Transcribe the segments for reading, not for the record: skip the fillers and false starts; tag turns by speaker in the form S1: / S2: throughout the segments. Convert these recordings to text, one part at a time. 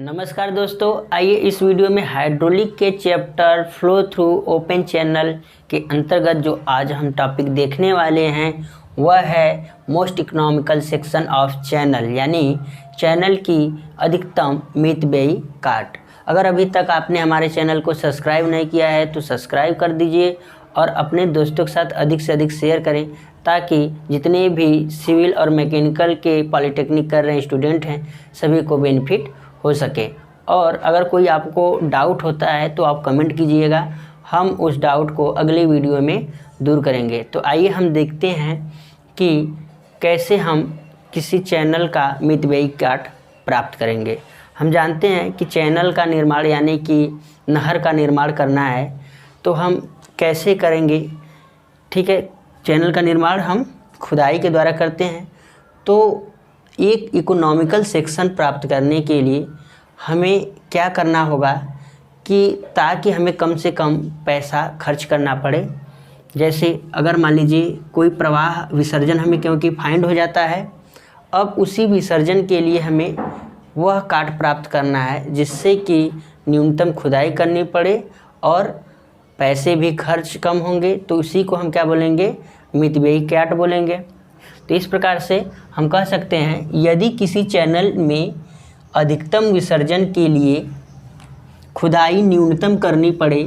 S1: नमस्कार दोस्तों, आइए इस वीडियो में हाइड्रोलिक के chapter flow through open channel के अंतर्गत जो आज हम टॉपिक देखने वाले हैं वह है most economical section of channel, यानी चैनल की अधिकतम मितव्ययी काट। अगर अभी तक आपने हमारे चैनल को सब्सक्राइब नहीं किया है तो सब्सक्राइब कर दीजिए और अपने दोस्तों के साथ अधिक से अधिक शेयर करें ताकि जितने भी सिविल और मैकेनिकल के पॉलिटेक्निक कर रहे स्टूडेंट हैं सभी को बेनिफिट हो सके। और अगर कोई आपको डाउट होता है तो आप कमेंट कीजिएगा, हम उस डाउट को अगले वीडियो में दूर करेंगे। तो आइए हम देखते हैं कि कैसे हम किसी चैनल का मितव्ययी काट प्राप्त करेंगे। हम जानते हैं कि चैनल का निर्माण यानी कि नहर का निर्माण करना है तो हम कैसे करेंगे। ठीक है, चैनल का निर्माण हम खुदाई के द्वारा करते हैं। तो एक इकोनॉमिकल सेक्शन प्राप्त करने के लिए हमें क्या करना होगा कि ताकि हमें कम से कम पैसा खर्च करना पड़े। जैसे अगर मान लीजिए कोई प्रवाह विसर्जन हमें क्योंकि फाइंड हो जाता है, अब उसी विसर्जन के लिए हमें वह काट प्राप्त करना है जिससे कि न्यूनतम खुदाई करनी पड़े और पैसे भी खर्च कम होंगे। तो उसी को हम क्या बोलेंगे, मितव्ययी काट बोलेंगे। तो इस प्रकार से हम कह सकते हैं यदि किसी चैनल में अधिकतम विसर्जन के लिए खुदाई न्यूनतम करनी पड़े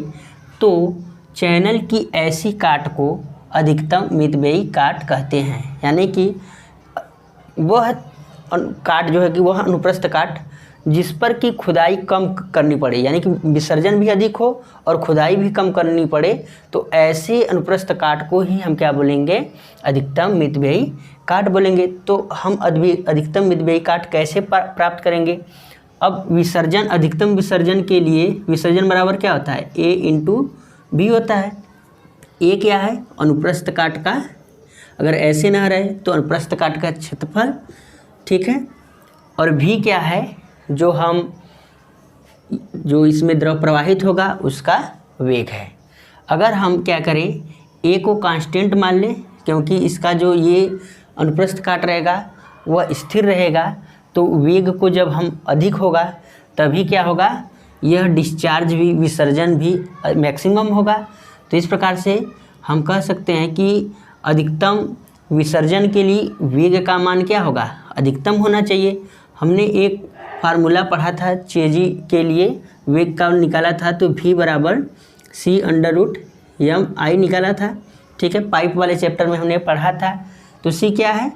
S1: तो चैनल की ऐसी काट को अधिकतम मितव्ययी काट कहते हैं। यानी कि वह काट जो है कि वह अनुप्रस्थ काट जिस पर कि खुदाई कम करनी पड़े, यानी कि विसर्जन भी अधिक हो और खुदाई भी कम करनी पड़े, तो ऐसे अनुप्रस्थ काट को ही हम क्या बोलेंगे, अधिकतम मितव्ययी काट बोलेंगे। तो हम अधिकतम मितव्ययी काट कैसे प्राप्त करेंगे। अब विसर्जन, अधिकतम विसर्जन के लिए विसर्जन बराबर क्या होता है, A इंटू B होता है। A क्या है, अनुप्रस्थ काट का, अगर ऐसे नहर है तो अनुप्रस्थ काट का क्षेत्रफल, ठीक है। और V क्या है, जो इसमें द्रव प्रवाहित होगा उसका वेग है। अगर हम क्या करें, A को कांस्टेंट मान लें क्योंकि इसका जो ये अनुप्रस्थ काट रहेगा वह स्थिर रहेगा, तो वेग को जब हम अधिक होगा तभी क्या होगा, यह डिस्चार्ज भी, विसर्जन भी मैक्सिमम होगा। तो इस प्रकार से हम कह सकते हैं कि अधिकतम विसर्जन के लिए वेग का मान क्या होगा, अधिकतम होना चाहिए। हमने एक फार्मूला पढ़ा था चेजी के लिए, वेग का निकाला था, तो V बराबर C√m/I निकाला था। ठीक है, पाइप वाले चैप्टर में हमने पढ़ा था। तो C क्या है,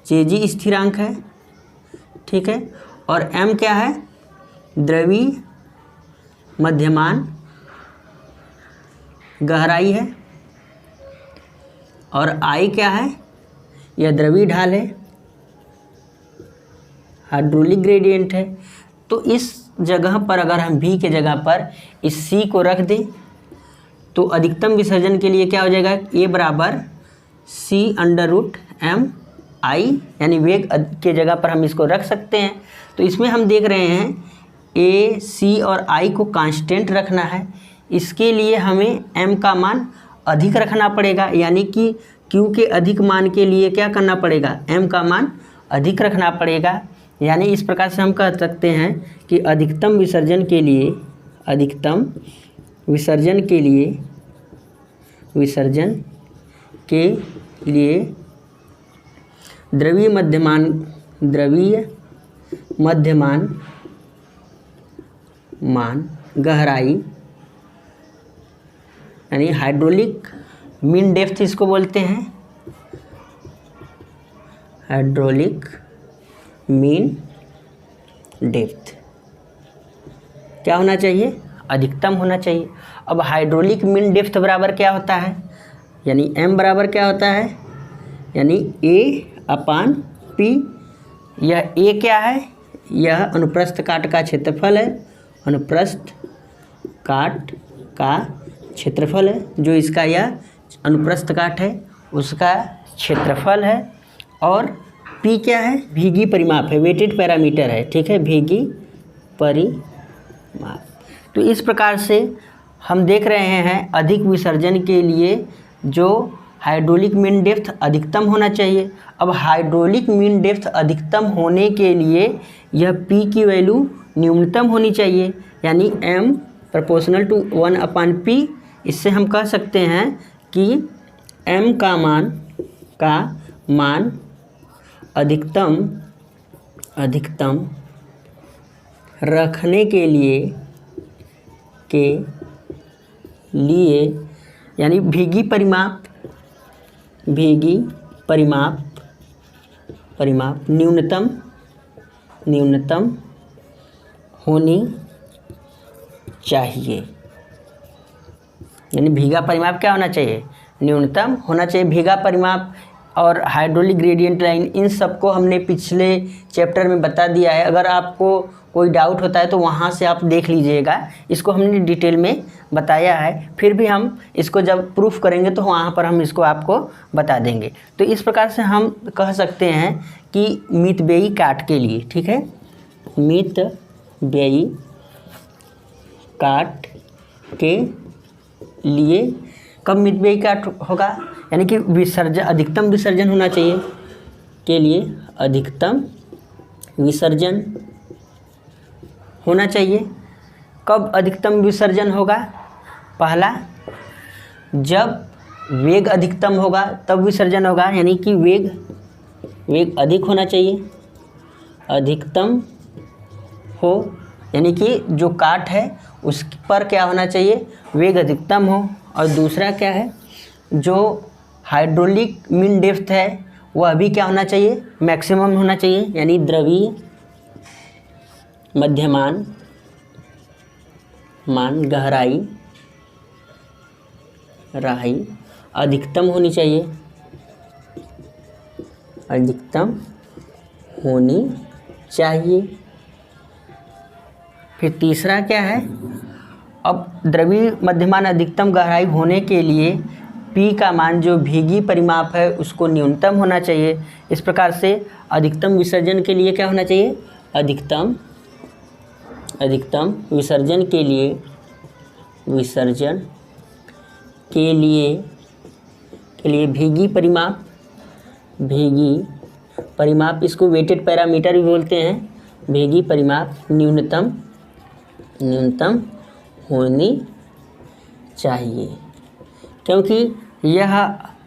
S1: चेजी स्थिरांक है, ठीक है। और M क्या है, द्रवीय मध्यमान गहराई है। और I क्या है, यह द्रवीय ढाल है, हाइड्रोलिक ग्रेडियंट है। तो इस जगह पर अगर हम V के जगह पर इस C को रख दें तो अधिकतम विसर्जन के लिए क्या हो जाएगा, A बराबर C√m/I, यानी वेग के जगह पर हम इसको रख सकते हैं। तो इसमें हम देख रहे हैं A, C और I को कांस्टेंट रखना है। इसके लिए हमें M का मान अधिक रखना पड़ेगा, यानी कि Q के अधिक मान के लिए क्या करना पड़ेगा, M का मान अधिक रखना पड़ेगा। यानी इस प्रकार से हम कह सकते हैं कि अधिकतम विसर्जन के लिए द्रवीय मध्यमान मान गहराई, यानी हाइड्रोलिक मीन डेप्थ इसको बोलते हैं, हाइड्रोलिक मीन डेप्थ क्या होना चाहिए, अधिकतम होना चाहिए। अब हाइड्रोलिक मीन डेप्थ बराबर क्या होता है, यानी M बराबर क्या होता है, यानी A/P। यह A क्या है, यह अनुप्रस्थ काट का क्षेत्रफल है, अनुप्रस्थ काट का क्षेत्रफल है, जो इसका यह अनुप्रस्थ काट है उसका क्षेत्रफल है। और P क्या है, भीगी परिमाप है, वेटेड पैरामीटर है, ठीक है, भीगी परिमाप। तो इस प्रकार से हम देख रहे हैं अधिक विसर्जन के लिए जो हाइड्रोलिक मीन डेप्थ अधिकतम होना चाहिए। अब हाइड्रोलिक मीन डेप्थ अधिकतम होने के लिए यह P की वैल्यू न्यूनतम होनी चाहिए, यानी M प्रोपोर्शनल टू 1/P। इससे हम कह सकते हैं कि M का मान अधिकतम रखने के लिए यानी भीगी परिमाप न्यूनतम होनी चाहिए। यानी भीगा परिमाप क्या होना चाहिए? न्यूनतम होना चाहिए भीगा परिमाप। और हाइड्रोलिक ग्रेडियंट लाइन, इन सबको हमने पिछले चैप्टर में बता दिया है। अगर आपको कोई डाउट होता है तो वहाँ से आप देख लीजिएगा, इसको हमने डिटेल में बताया है। फिर भी हम इसको जब प्रूफ करेंगे तो वहाँ पर हम इसको आपको बता देंगे। तो इस प्रकार से हम कह सकते हैं कि मितव्ययी काट के लिए, ठीक है, मितव्ययी काट के लिए कब मितव्ययी काट होगा? यानी कि अधिकतम विसर्जन होना चाहिए के लिए अधिकतम विसर्जन होना चाहिए। कब अधिकतम विसर्जन होगा? पहला, जब वेग अधिकतम होगा तब विसर्जन होगा, यानी कि वेग अधिक होना चाहिए, अधिकतम हो, यानी कि जो काट है उस पर क्या होना चाहिए? वेग अधिकतम हो। और दूसरा क्या है, जो हाइड्रोलिक मीन डेप्थ है वह भी क्या होना चाहिए? मैक्सिमम होना चाहिए, यानी द्रवीय मध्यमान गहराई अधिकतम होनी चाहिए, अधिकतम होनी चाहिए। फिर तीसरा क्या है, अब द्रवीय मध्यमान अधिकतम गहराई होने के लिए P का मान जो भीगी परिमाप है उसको न्यूनतम होना चाहिए। इस प्रकार से अधिकतम विसर्जन के लिए क्या होना चाहिए? अधिकतम विसर्जन के लिए भीगी परिमाप, इसको वेटेड पैरामीटर भी बोलते हैं। भीगी परिमाप न्यूनतम होनी चाहिए, क्योंकि यह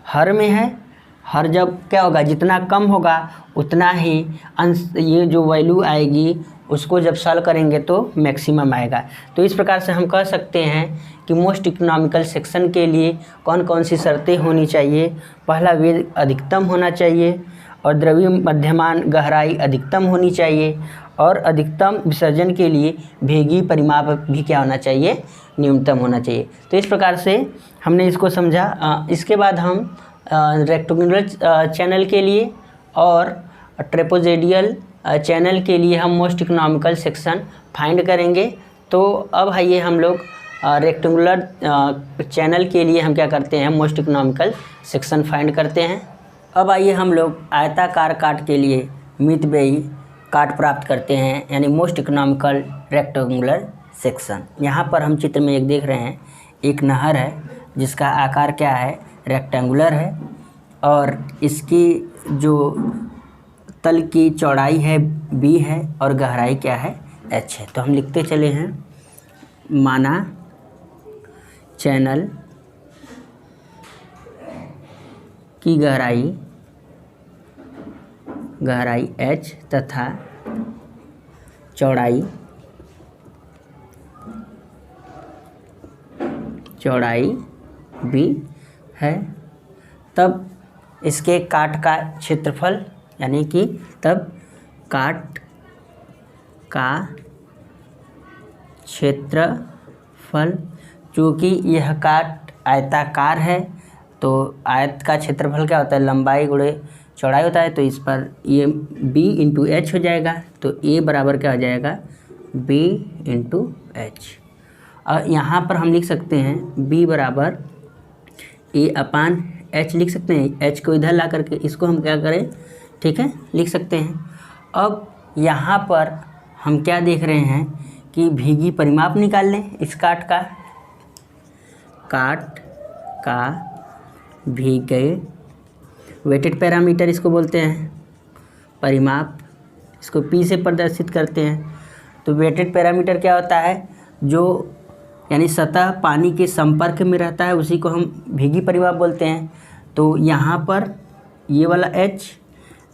S1: हर में है। हर जब क्या होगा, जितना कम होगा उतना ही अंश, ये जो वैल्यू आएगी उसको जब सॉल्व करेंगे तो मैक्सिमम आएगा। तो इस प्रकार से हम कह सकते हैं कि मोस्ट इकोनॉमिकल सेक्शन के लिए कौन कौन सी शर्तें होनी चाहिए। पहला, वेग अधिकतम होना चाहिए, और द्रव्य मध्यमान गहराई अधिकतम होनी चाहिए, और अधिकतम विसर्जन के लिए भेगी परिमाप भी क्या होना चाहिए? न्यूनतम होना चाहिए। तो इस प्रकार से हमने इसको समझा। इसके बाद हम रेक्टेंगुलर चैनल के लिए और ट्रेपेजोइडल चैनल के लिए हम मोस्ट इकोनॉमिकल सेक्शन फाइंड करेंगे। तो अब आइए हम लोग रेक्टेंगुलर चैनल के लिए हम क्या करते हैं? मोस्ट इकोनॉमिकल सेक्शन फाइंड करते हैं। अब आइए हम लोग आयताकार काट के लिए मितव्ययी काट प्राप्त करते हैं, यानी मोस्ट इकोनॉमिकल रेक्टेंगुलर सेक्शन। यहाँ पर हम चित्र में एक देख रहे हैं, एक नहर है जिसका आकार क्या है? रेक्टेंगुलर है, और इसकी जो तल की चौड़ाई है b है और गहराई क्या है? h है। तो हम लिखते चले हैं, माना चैनल की गहराई h तथा चौड़ाई b है, तब इसके काट का क्षेत्रफल, यानी कि तब काट का क्षेत्रफल, चूँकि यह काट आयताकार है तो आयत का क्षेत्रफल क्या होता है? लंबाई गुणे चौड़ाई होता है। तो इस पर ये b इंटू एच हो जाएगा। तो a बराबर क्या हो जाएगा? b into H. और यहाँ पर हम लिख सकते हैं b बराबर a अपान h लिख सकते हैं। h को इधर ला करके इसको हम क्या करें? ठीक है, लिख सकते हैं। अब यहाँ पर हम क्या देख रहे हैं कि भीगी परिमाप निकाल लें इस काट का भीग गए। वेटेड पैरामीटर इसको बोलते हैं, परिमाप, इसको P से प्रदर्शित करते हैं। तो वेटेड पैरामीटर क्या होता है, जो यानी सतह पानी के संपर्क में रहता है उसी को हम भीगी परिमाप बोलते हैं। तो यहाँ पर ये वाला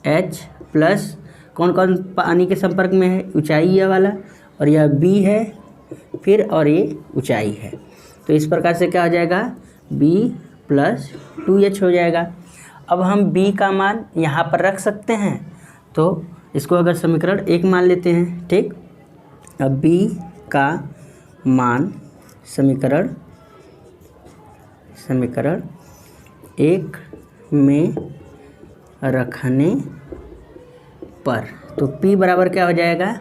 S1: H प्लस कौन कौन पानी के संपर्क में है, ऊंचाई ये वाला, और यह B है फिर, और ये ऊंचाई है। तो इस प्रकार से क्या हो जाएगा, B प्लस 2H हो जाएगा। अब हम B का मान यहाँ पर रख सकते हैं, तो इसको अगर समीकरण 1 मान लेते हैं, ठीक। अब B का मान समीकरण 1 में रखने पर, तो P बराबर क्या हो जाएगा,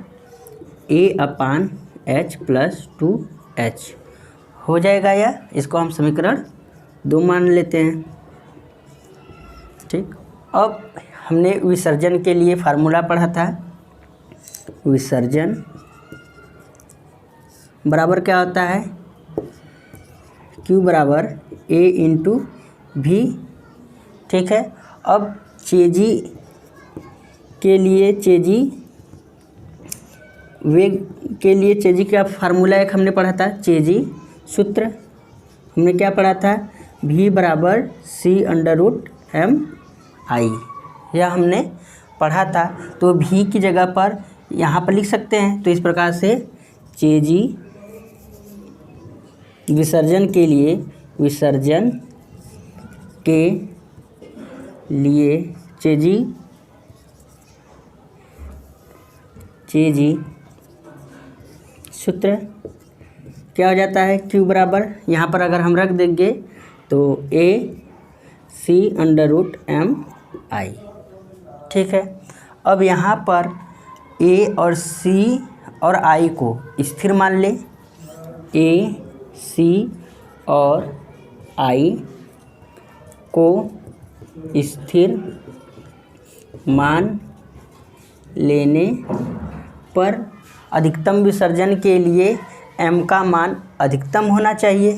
S1: A/H प्लस 2H हो जाएगा। या इसको हम समीकरण 2 मान लेते हैं, ठीक। अब हमने विसर्जन के लिए फार्मूला पढ़ा था। विसर्जन बराबर क्या होता है, Q बराबर A इंटू V, ठीक है। अब चेजी के लिए, चेजी वेग के लिए चेजी का फार्मूला एक हमने पढ़ा था, चेजी सूत्र हमने क्या पढ़ा था, V बराबर C√m/I, यह हमने पढ़ा था। तो V की जगह पर यहाँ पर लिख सकते हैं। तो इस प्रकार से चेजी विसर्जन के लिए चेजी सूत्र क्या हो जाता है, Q बराबर यहाँ पर अगर हम रख देंगे तो A C√m/I, ठीक है। अब यहाँ पर A और C और I को स्थिर मान ले, A, C और I को स्थिर मान लेने पर अधिकतम विसर्जन के लिए m का मान अधिकतम होना चाहिए।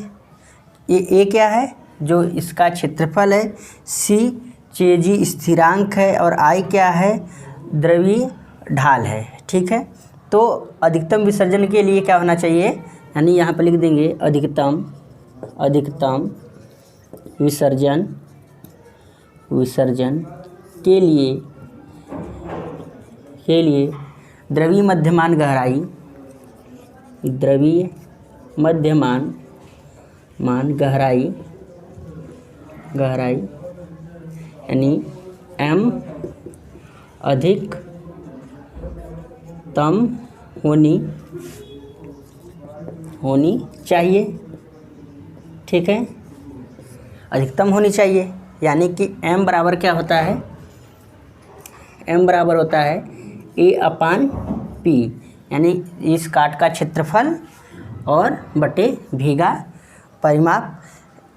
S1: ये A क्या है, जो इसका क्षेत्रफल है, C चेजी स्थिरांक है, और I क्या है, द्रवीय ढाल है, ठीक है। तो अधिकतम विसर्जन के लिए क्या होना चाहिए, यानी यहाँ पर लिख देंगे अधिकतम विसर्जन के लिए द्रवीय मध्यमान गहराई यानी m अधिकतम होनी चाहिए, ठीक है। अधिकतम होनी चाहिए, यानी कि m बराबर क्या होता है, m बराबर होता है A/P, यानी इस काट का क्षेत्रफल और बटे भीगा परिमाप,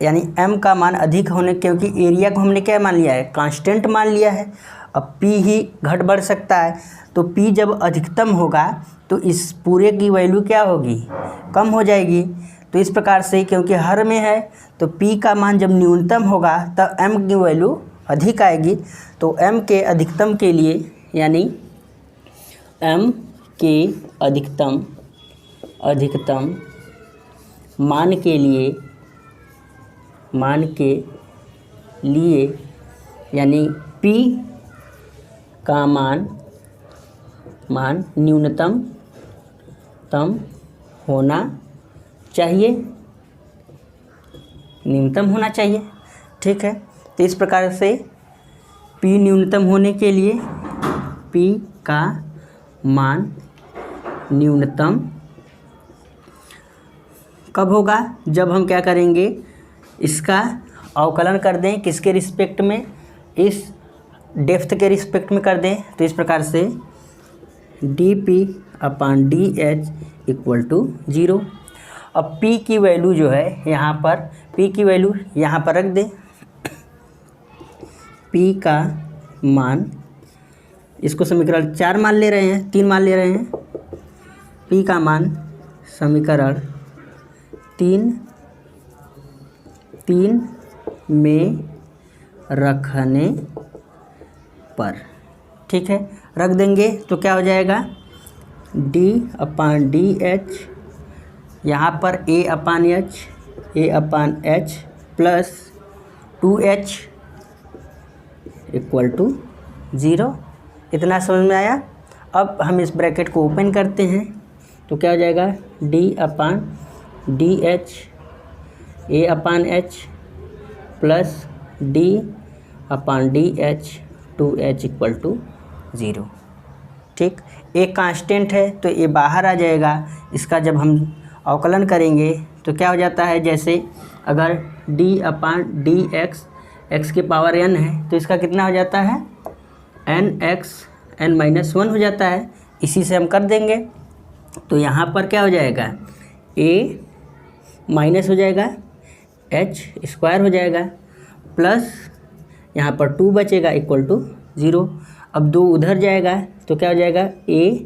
S1: यानी m का मान अधिक होने, क्योंकि एरिया को हमने क्या मान लिया है, कांस्टेंट मान लिया है। अब P ही घट बढ़ सकता है, तो P जब अधिकतम होगा तो इस पूरे की वैल्यू क्या होगी, कम हो जाएगी। तो इस प्रकार से क्योंकि हर में है, तो P का मान जब न्यूनतम होगा तब m की वैल्यू अधिक आएगी। तो m के अधिकतम के लिए, यानी m के अधिकतम मान के लिए यानी P का मान न्यूनतम होना चाहिए, ठीक है। तो इस प्रकार से P न्यूनतम होने के लिए P का मान न्यूनतम कब होगा, जब हम क्या करेंगे, इसका अवकलन कर दें, किसके रिस्पेक्ट में, इस डेप्थ के रिस्पेक्ट में कर दें। तो इस प्रकार से dP/dH = 0। अब P की वैल्यू जो है यहाँ पर, P की वैल्यू यहाँ पर रख दें। P का मान, इसको समीकरण 4 मान ले रहे हैं, 3 मान ले रहे हैं। P का मान समीकरण 3 में रखने पर, ठीक है, रख देंगे तो क्या हो जाएगा, d/dh, यहाँ पर a/h plus 2h equal to 0। इतना समझ में आया। अब हम इस ब्रैकेट को ओपन करते हैं तो क्या हो जाएगा, d/dh a/h plus d/dh 2h equal to 0। ठीक, एक कांस्टेंट है तो ये बाहर आ जाएगा। इसका जब हम अवकलन करेंगे तो क्या हो जाता है, जैसे अगर d/dx x की पावर n है तो इसका कितना हो जाता है, nx n-1 हो जाता है। इसी से हम कर देंगे तो यहाँ पर क्या हो जाएगा, a माइनस हो जाएगा, h स्क्वायर हो जाएगा, प्लस यहाँ पर 2 बचेगा इक्वल टू 0। अब 2 उधर जाएगा तो क्या हो जाएगा, a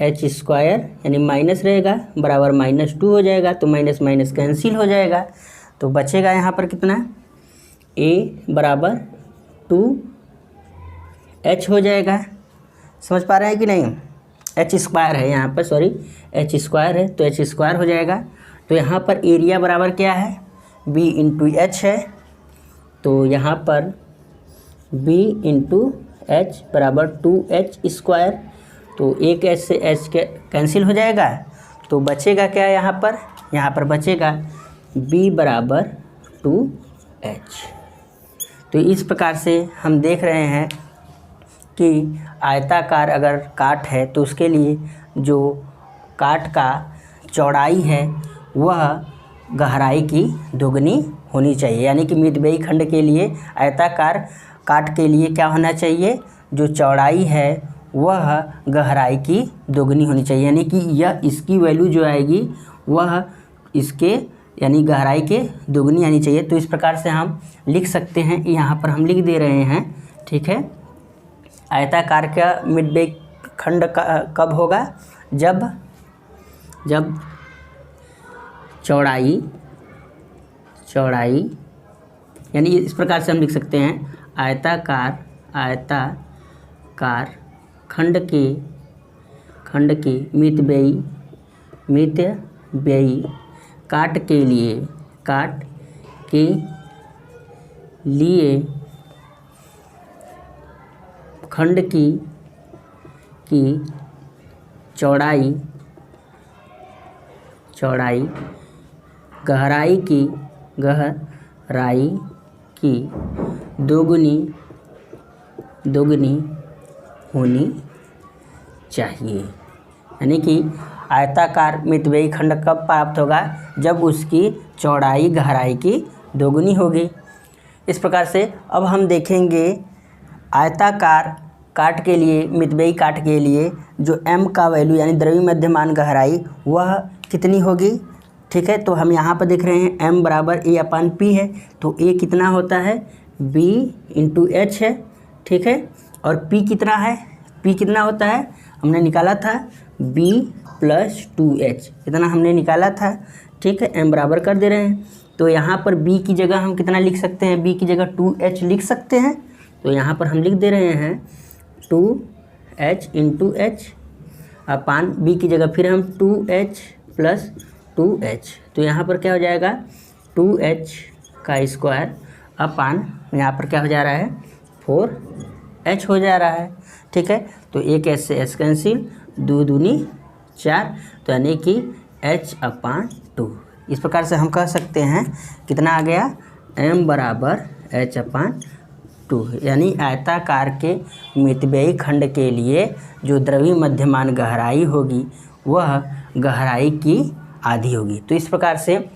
S1: h स्क्वायर यानी माइनस रहेगा बराबर -2 हो जाएगा, तो माइनस माइनस कैंसिल हो जाएगा। तो बचेगा यहाँ पर कितना, a बराबर 2h हो जाएगा। समझ पा रहे हैं कि नहीं, h स्क्वायर है यहाँ पर, सॉरी h स्क्वायर है तो h स्क्वायर हो जाएगा। तो यहाँ पर एरिया बराबर क्या है, b इंटू एच है, तो यहाँ पर b इंटू एच बराबर 2h स्क्वायर। तो एक h से h के कैंसिल हो जाएगा तो बचेगा क्या, यहाँ पर बचेगा b बराबर 2h। तो इस प्रकार से हम देख रहे हैं कि आयताकार अगर काट है तो उसके लिए जो काट का चौड़ाई है वह गहराई की दोगुनी होनी चाहिए। यानी कि मितव्ययी खंड के लिए आयताकार काट के लिए क्या होना चाहिए, जो चौड़ाई है वह गहराई की दोगुनी होनी चाहिए। यानी कि यह इसकी वैल्यू जो आएगी वह इसके यानी गहराई के दोगुनी आनी चाहिए। तो इस प्रकार से हम लिख सकते हैं, यहाँ पर हम लिख दे रहे हैं, ठीक है। आयताकार का मितव्ययी खंड कब होगा, जब चौड़ाई यानी इस प्रकार से हम लिख सकते हैं, आयताकार खंड के मितव्ययी काट के लिए खंड की चौड़ाई गहराई की दोगुनी होनी चाहिए। यानी कि आयताकार मितव्ययी खंड कब प्राप्त होगा, जब उसकी चौड़ाई गहराई की दोगुनी होगी। इस प्रकार से अब हम देखेंगे आयताकार काट के लिए, मितव्ययी काट के लिए जो m का वैल्यू यानी द्रव्य मध्यमान गहराई वह कितनी होगी। ठीक है, तो हम यहाँ पर देख रहे हैं m बराबर a/p है, तो a कितना होता है, b इंटू एच है, ठीक है। और p कितना है, p कितना होता है, हमने निकाला था b प्लस 2h, इतना हमने निकाला था, ठीक है। m बराबर कर दे रहे हैं, तो यहाँ पर b की जगह हम कितना लिख सकते हैं, b की जगह 2h लिख सकते हैं। तो यहाँ पर हम लिख दे रहे हैं 2h इंटू एच अपान b की जगह फिर हम 2h प्लस 2h, तो यहाँ पर क्या हो जाएगा 2h का स्क्वायर अपान यहाँ पर क्या हो जा रहा है 4h हो जा रहा है, ठीक है। तो एक h से h कैंसिल, 2 दूनी 4, तो यानी कि h/2। इस प्रकार से हम कह सकते हैं कितना आ गया, m बराबर h/2। यानी आयताकार के मितव्ययी खंड के लिए जो द्रव्य मध्यमान गहराई होगी वह गहराई की आधी होगी। तो इस प्रकार से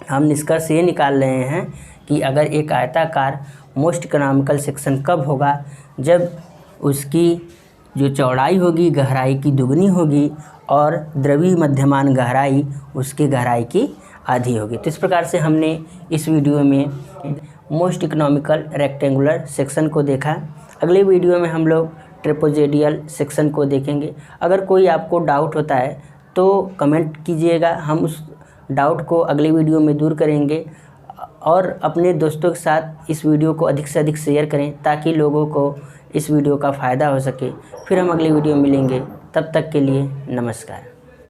S1: हम निष्कर्ष ये निकाल रहे हैं कि अगर एक आयताकार मोस्ट इकोनॉमिकल सेक्शन कब होगा, जब उसकी जो चौड़ाई होगी गहराई की दुगनी होगी और द्रव्य मध्यमान गहराई उसकी गहराई की आधी होगी। तो इस प्रकार से हमने इस वीडियो में मोस्ट इकोनॉमिकल रेक्टेंगुलर सेक्शन को देखा। अगले वीडियो में हम लोग ट्रेपेजोइडल सेक्शन को देखेंगे। अगर कोई आपको डाउट होता है तो कमेंट कीजिएगा, हम उस डाउट को अगले वीडियो में दूर करेंगे। और अपने दोस्तों के साथ इस वीडियो को अधिक से अधिक शेयर करें ताकि लोगों को इस वीडियो का फ़ायदा हो सके। फिर हम अगली वीडियो में मिलेंगे, तब तक के लिए नमस्कार।